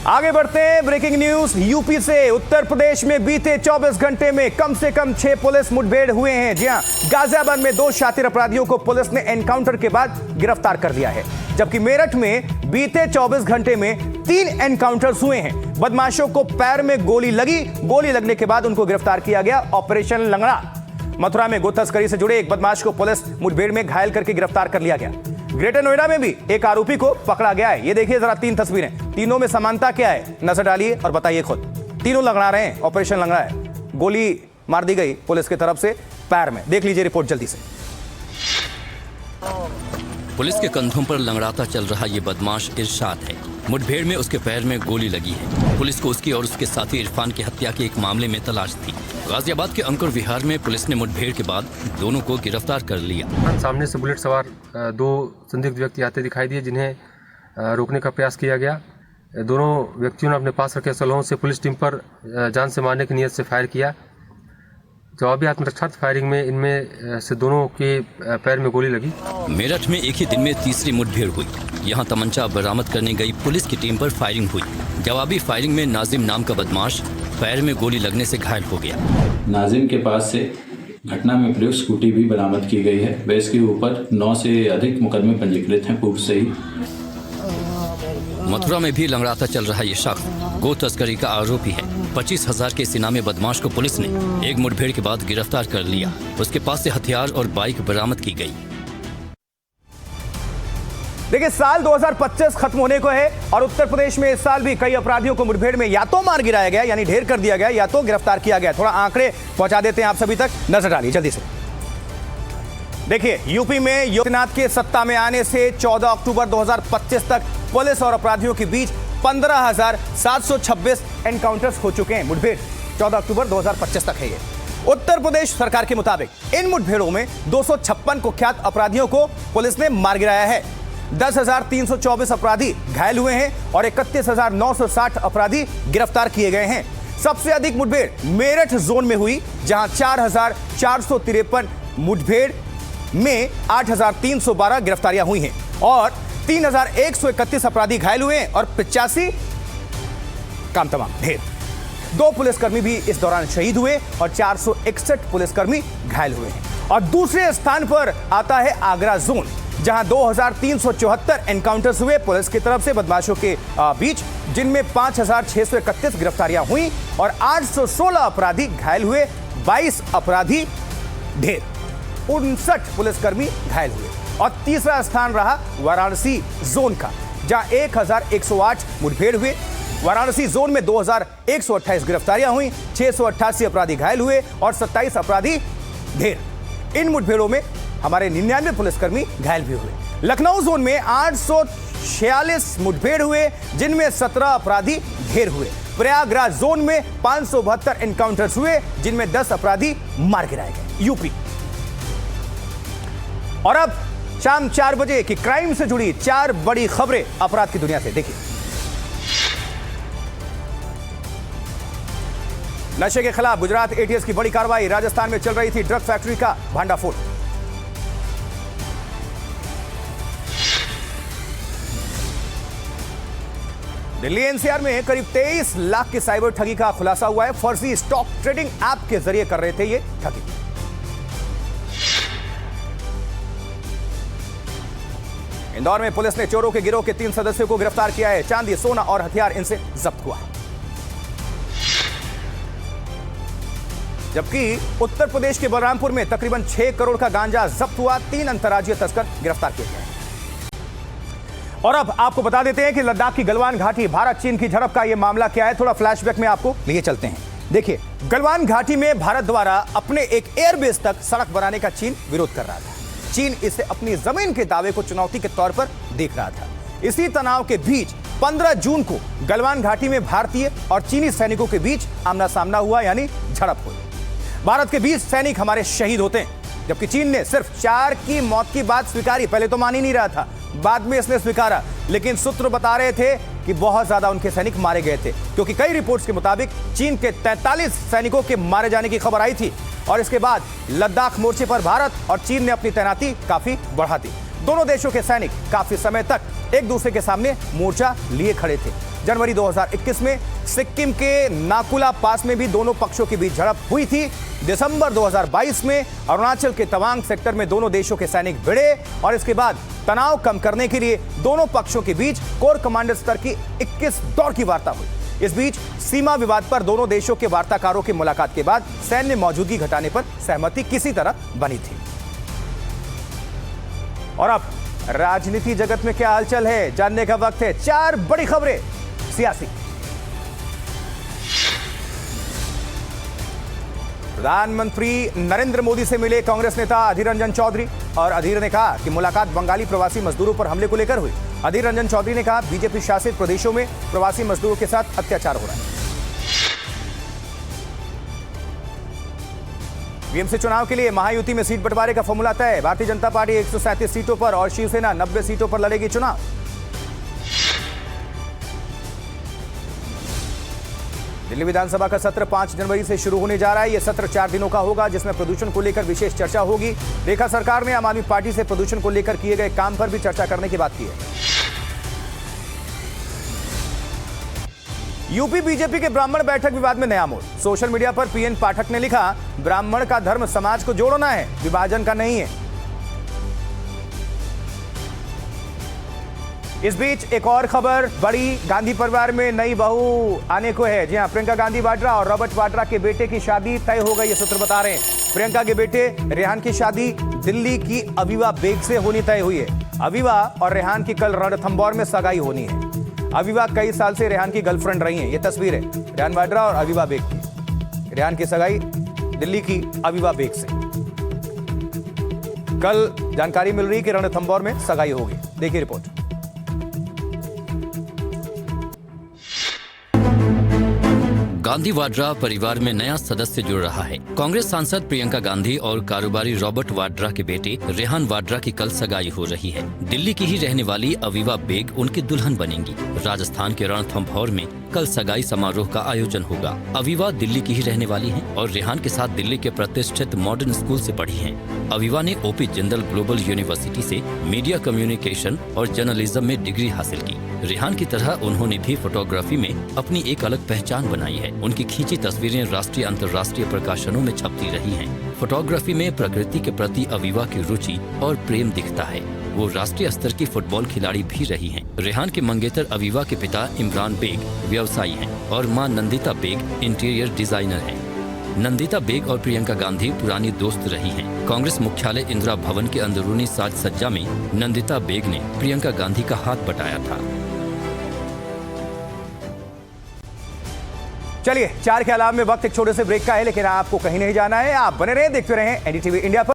आगे बढ़ते हैं। ब्रेकिंग न्यूज यूपी से। उत्तर प्रदेश में बीते 24 घंटे में कम से कम 6 पुलिस मुठभेड़ हुए हैं। जी हां, गाजियाबाद में 2 शातिर अपराधियों को पुलिस ने एनकाउंटर के बाद गिरफ्तार कर लिया है, जबकि मेरठ में बीते 24 घंटे में 3 एनकाउंटर्स हुए हैं। बदमाशों को पैर में गोली लगने के बाद उनको गिरफ्तार किया गया। ऑपरेशन लंगड़ा। मथुरा में गो तस्करी से जुड़े एक बदमाश को पुलिस मुठभेड़ में घायल करके गिरफ्तार कर लिया गया। ग्रेटर नोएडा में भी एक आरोपी को पकड़ा गया है। ये देखिए जरा 3 तस्वीरें, तीनों में समानता क्या है नजर डालिए और बताइए खुद। तीनों लंगड़ा रहे हैं, ऑपरेशन लंगड़ा है। गोली मार दी गई पुलिस की तरफ से पैर में। देख लीजिए रिपोर्ट जल्दी से। पुलिस के कंधों पर लंगड़ाता चल रहा ये बदमाश इरशाद है। मुठभेड़ में उसके पैर में गोली लगी है। पुलिस को उसकी और उसके साथी इरफान की हत्या के एक मामले में तलाश थी। गाजियाबाद के अंकुर विहार में पुलिस ने मुठभेड़ के बाद दोनों को गिरफ्तार कर लिया। सामने से बुलेट सवार 2 संदिग्ध व्यक्ति आते दिखाई दिए, जिन्हें रोकने का प्रयास किया गया। दोनों व्यक्तियों ने अपने पास रखे असलहों से पुलिस टीम पर जान से मारने की नीयत से फायर किया। जवाबी आत्मरक्षात्मक फायरिंग में इनमें से दोनों के पैर में गोली लगी। मेरठ में एक ही दिन में तीसरी मुठभेड़ हुई। यहाँ तमंचा बरामद करने गई पुलिस की टीम पर फायरिंग हुई। जवाबी फायरिंग में नाजिम नाम का बदमाश पैर में गोली लगने से घायल हो गया। नाजिम के पास से घटना में प्रयुक्त स्कूटी भी बरामद की गई है। वे इसके ऊपर 9 से अधिक मुकदमे पंजीकृत हैं पूर्व से ही। मथुरा में भी लंगड़ाता चल रहा ये शख्स गो तस्करी का आरोपी है। 25,000 के इनामी बदमाश को पुलिस ने एक मुठभेड़ के बाद गिरफ्तार कर लिया। उसके पास से हथियार और बाइक बरामद की गई। देखिए, साल 2025 खत्म होने को है और उत्तर प्रदेश में इस साल भी कई अपराधियों को मुठभेड़ में या तो मार गिराया गया, यानी ढेर कर दिया गया, या तो गिरफ्तार किया गया। थोड़ा आंकड़े पहुंचा देते हैं आप सभी तक, नजर डालिए जल्दी से। देखिए, यूपी में योगी आदित्यनाथ के सत्ता में आने से 14 अक्टूबर 2025 तक पुलिस और अपराधियों के बीच 15,726 एनकाउंटर्स हो चुके हैं। मुठभेड़ 14 अक्टूबर 2025 तक है ये। उत्तर प्रदेश सरकार के मुताबिक इन मुठभेड़ों में 256 कुख्यात अपराधियों को पुलिस ने मार गिराया है। 10,324 अपराधी घायल हुए हैं और 31,960 अपराधी गिरफ्तार किए गए हैं। सबसे अधिक मुठभेड़ मेरठ जोन में हुई, जहां 4,453 मुठभेड़ में 8,312 गिरफ्तारियां हुई हैं और 3,131 अपराधी घायल हुए हैं और 85 काम तमाम ढेर। 2 पुलिसकर्मी भी इस दौरान शहीद हुए और 461 पुलिसकर्मी घायल हुए हैं। और दूसरे स्थान पर आता है आगरा जोन, जहां 2,374 एनकाउंटर्स हुए पुलिस की तरफ से बदमाशों के बीच, जिनमें 5,631 गिरफ्तारियां हुई और 816 अपराधी घायल हुए, 22 अपराधी ढेर, 59 पुलिसकर्मी घायल हुए। और तीसरा स्थान रहा वाराणसी जोन का, जहां 1,108 मुठभेड़ हुए। वाराणसी जोन में 2,128 गिरफ्तारियां हुई, 688 अपराधी घायल हुए और 27 अपराधी ढेर। इन मुठभेड़ों में हमारे 99 पुलिसकर्मी घायल भी हुए। लखनऊ जोन में 846 मुठभेड़ हुए, जिनमें 17 अपराधी ढेर हुए। प्रयागराज जोन में 572 एनकाउंटर्स हुए, जिनमें 10 अपराधी मार गिराए गए। यूपी। और अब शाम 4 बजे की क्राइम से जुड़ी 4 बड़ी खबरें अपराध की दुनिया से। देखिए, नशे के खिलाफ गुजरात एटीएस की बड़ी कार्रवाई। राजस्थान में चल रही थी ड्रग फैक्ट्री का भांडाफोड़। दिल्ली एनसीआर में करीब 23 लाख की साइबर ठगी का खुलासा हुआ है। फर्जी स्टॉक ट्रेडिंग ऐप के जरिए कर रहे थे ये ठगी। इंदौर में पुलिस ने चोरों के गिरोह के 3 सदस्यों को गिरफ्तार किया है। चांदी, सोना और हथियार इनसे जब्त हुआ है। जबकि उत्तर प्रदेश के बलरामपुर में तकरीबन 6 करोड़ का गांजा जब्त हुआ। 3 अंतर्राज्यीय तस्कर गिरफ्तार किए गए। और अब आपको बता देते हैं कि लद्दाख की गलवान घाटी, भारत चीन की झड़प का यह मामला क्या है। थोड़ा फ्लैशबैक में आपको लिए चलते हैं। देखिए, गलवान घाटी में भारत द्वारा अपने एक एयरबेस तक सड़क बनाने का चीन विरोध कर रहा था। चीन इसे अपनी जमीन के दावे को चुनौती के तौर पर देख रहा था। इसी तनाव के बीच 15 जून को गलवान घाटी में भारतीय और चीनी सैनिकों के बीच आमना सामना हुआ, यानी झड़प हुई। भारत के 20 सैनिक हमारे शहीद होते हैं, जबकि चीन ने सिर्फ 4 की मौत की बात स्वीकारी। पहले तो मान ही नहीं रहा था, बाद में इसने स्वीकारा, लेकिन सूत्र बता रहे थे कि बहुत ज्यादा उनके सैनिक मारे गए थे, क्योंकि कई रिपोर्ट्स के मुताबिक चीन के 43 सैनिकों के मारे जाने की खबर आई थी। और इसके बाद लद्दाख मोर्चे पर भारत और चीन ने अपनी तैनाती काफी बढ़ा दी। दोनों देशों के सैनिक काफी समय तक एक दूसरे के सामने मोर्चा लिए खड़े थे। जनवरी 2021 में सिक्किम के नाकुला पास में भी दोनों पक्षों के बीच झड़प हुई थी। दिसंबर 2022 में अरुणाचल के तवांग सेक्टर में दोनों देशों के सैनिक भिड़े और इसके बाद तनाव कम करने के लिए दोनों पक्षों के बीच कोर कमांडर स्तर की 21 दौर की वार्ता हुई। इस बीच सीमा विवाद पर दोनों देशों के वार्ताकारों की मुलाकात के बाद सैन्य मौजूदगी घटाने पर सहमति किसी तरह बनी थी। और अब राजनीति जगत में क्या हलचल है, जानने का वक्त है। 4 बड़ी खबरें सियासी। प्रधानमंत्री नरेंद्र मोदी से मिले कांग्रेस नेता अधीर रंजन चौधरी और अधीर ने कहा कि मुलाकात बंगाली प्रवासी मजदूरों पर हमले को लेकर हुई। अधीर रंजन चौधरी ने कहा बीजेपी शासित प्रदेशों में प्रवासी मजदूरों के साथ अत्याचार हो रहा है। बीएमसी चुनाव के लिए महायुति में सीट बंटवारे का फॉर्मूला तय। भारतीय जनता पार्टी 137 सीटों पर और शिवसेना 90 सीटों पर लड़ेगी चुनाव। दिल्ली विधानसभा का सत्र 5 जनवरी से शुरू होने जा रहा है। यह सत्र 4 दिनों का होगा, जिसमें प्रदूषण को लेकर विशेष चर्चा होगी। रेखा सरकार ने आम आदमी पार्टी से प्रदूषण को लेकर किए गए काम पर भी चर्चा करने की बात की है। यूपी बीजेपी के ब्राह्मण बैठक विवाद में नया मोड़। सोशल मीडिया पर पीएन पाठक ने लिखा, ब्राह्मण का धर्म समाज को जोड़ना है, विभाजन का नहीं है। इस बीच एक और खबर बड़ी, गांधी परिवार में नई बहू आने को है। जी हां, प्रियंका गांधी वाड्रा और रॉबर्ट वाड्रा के बेटे की शादी तय हो गई, ये सूत्र बता रहे हैं। प्रियंका के बेटे रेहान की शादी दिल्ली की अवीवा बेग से होनी तय हुई है। अवीवा और रेहान की कल रणथंभौर में सगाई होनी है। अवीवा कई साल से रेहान की गर्लफ्रेंड रही हैं। ये तस्वीर है रेहान वाड्रा और अवीवा बेग की। रेहान की सगाई दिल्ली की अवीवा बेग से। कल जानकारी मिल रही कि रणथंभौर में सगाई होगी। देखिए रिपोर्ट। गांधी वाड्रा परिवार में नया सदस्य जुड़ रहा है। कांग्रेस सांसद प्रियंका गांधी और कारोबारी रॉबर्ट वाड्रा के बेटे रेहान वाड्रा की कल सगाई हो रही है। दिल्ली की ही रहने वाली अवीवा बेग उनकी दुल्हन बनेंगी। राजस्थान के रणथंभौर में कल सगाई समारोह का आयोजन होगा। अवीवा दिल्ली की ही रहने वाली हैं और रेहान के साथ दिल्ली के प्रतिष्ठित मॉडर्न स्कूल से पढ़ी हैं। अवीवा ने ओपी जिंदल ग्लोबल यूनिवर्सिटी से मीडिया कम्युनिकेशन और जर्नलिज्म में डिग्री हासिल की। रेहान की तरह उन्होंने भी फोटोग्राफी में अपनी एक अलग पहचान बनाई है। उनकी खींची तस्वीरें राष्ट्रीय अंतर्राष्ट्रीय प्रकाशनों में छपती रही हैं। फोटोग्राफी में प्रकृति के प्रति अवीवा की रुचि और प्रेम दिखता है। वो राष्ट्रीय स्तर की फुटबॉल खिलाड़ी भी रही हैं। रेहान के मंगेतर अवीवा के पिता इमरान बेग व्यवसायी हैं और मां नंदिता बेग इंटीरियर डिजाइनर हैं। नंदिता बेग और प्रियंका गांधी पुरानी दोस्त रही हैं। कांग्रेस मुख्यालय इंदिरा भवन के अंदरूनी साज सज्जा में नंदिता बेग ने प्रियंका गांधी का हाथ बटाया था। चलिए, 4 के अलावा में वक्त एक छोटे से ब्रेक का है, लेकिन आपको कहीं नहीं जाना है। आप बने रहें, देखते रहें एनडीटीवी इंडिया पर।